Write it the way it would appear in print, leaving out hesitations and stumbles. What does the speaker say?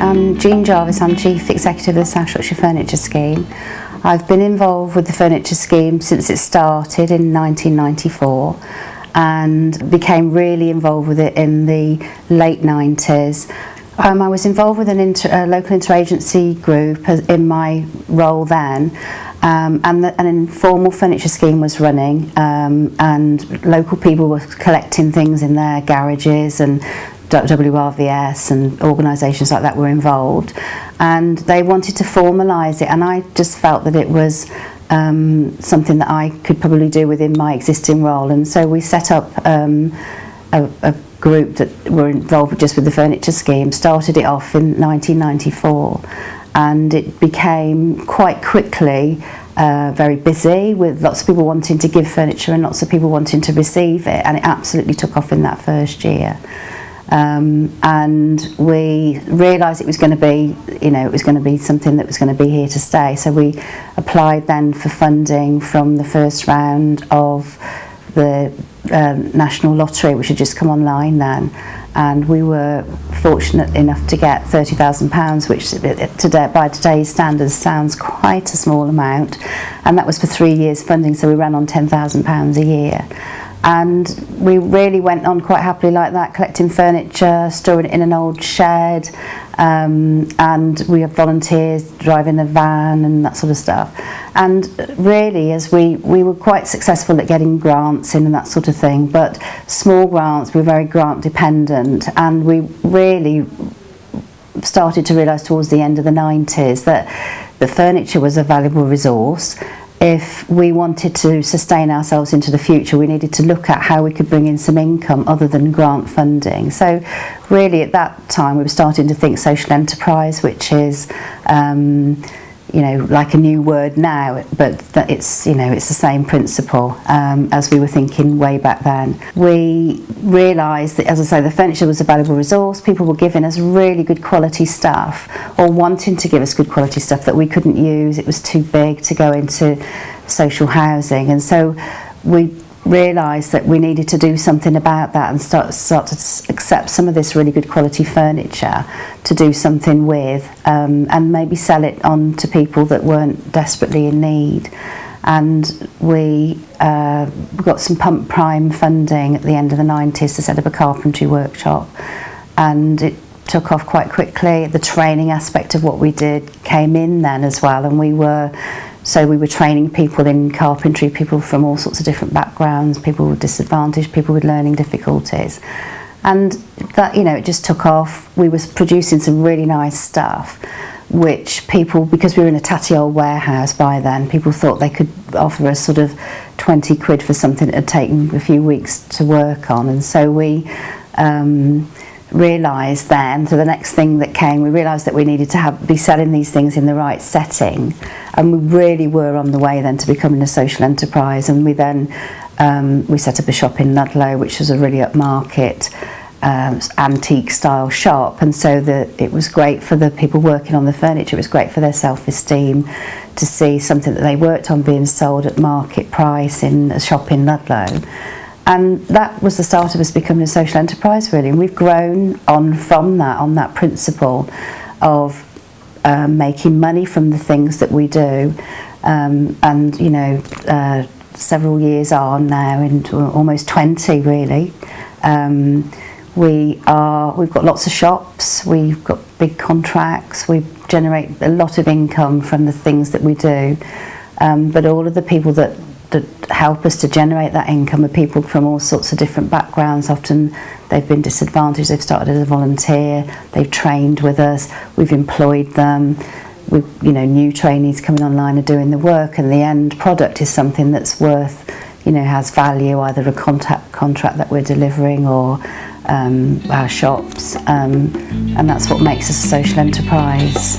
I'm Jean Jarvis, I'm Chief Executive of the South Shropshire Furniture Scheme. I've been involved with the Furniture Scheme since it started in 1994 and became really involved with it in the late 90s. I was involved with a local interagency group in my role then, and an informal furniture scheme was running, and local people were collecting things in their garages, and WRVS and organisations like that were involved, and they wanted to formalise it, and I just felt that it was something that I could probably do within my existing role, and so we set up a group that were involved just with the furniture scheme, started it off in 1994, and it became quite quickly very busy, with lots of people wanting to give furniture and lots of people wanting to receive it, and it absolutely took off in that first year. And we realised it was going to be, it was going to be something that was going to be here to stay. So we applied then for funding from the first round of the National Lottery, which had just come online then, and we were fortunate enough to get £30,000, which today, by today's standards, sounds quite a small amount, and that was for 3 years funding, so we ran on £10,000 a year. And we really went on quite happily like that, collecting furniture, storing it in an old shed, and we had volunteers driving a van and that sort of stuff. And really, as we were quite successful at getting grants in and that sort of thing, but small grants, we were very grant dependent, and we really started to realise towards the end of the 90s that the furniture was a valuable resource. If we wanted to sustain ourselves into the future, we needed to look at how we could bring in some income other than grant funding. So really at that time we were starting to think social enterprise, which is like a new word now, but it's it's the same principle as we were thinking way back then. We realised that, as I say, the furniture was a valuable resource. People were giving us really good quality stuff, or wanting to give us good quality stuff that we couldn't use. It was too big to go into social housing, and so we realised that we needed to do something about that and start to accept some of this really good quality furniture to do something with, and maybe sell it on to people that weren't desperately in need. And we got some Pump Prime funding at the end of the 90s to set up a carpentry workshop, and it took off quite quickly. The training aspect of what we did came in then as well, and we were training people in carpentry, people from all sorts of different backgrounds, people with disadvantaged, people with learning difficulties. And that, it just took off. We were producing some really nice stuff, which people, because we were in a tatty old warehouse by then, people thought they could offer us sort of 20 quid for something that had taken a few weeks to work on. And so we realised then, so the next thing that came, we realised that we needed to be selling these things in the right setting, and we really were on the way then to becoming a social enterprise. And we then we set up a shop in Ludlow, which was a really upmarket antique style shop, and so it was great for the people working on the furniture. It was great for their self-esteem to see something that they worked on being sold at market price in a shop in Ludlow. And that was the start of us becoming a social enterprise, really. And we've grown on from that, on that principle of making money from the things that we do. Several years on now, into almost 20 really. We've got lots of shops, we've got big contracts, we generate a lot of income from the things that we do. But all of the people that help us to generate that income are people from all sorts of different backgrounds. Often they've been disadvantaged, they've started as a volunteer, they've trained with us, we've employed them, new trainees coming online are doing the work, and the end product is something that's worth, has value, either a contract that we're delivering or our shops, and that's what makes us a social enterprise.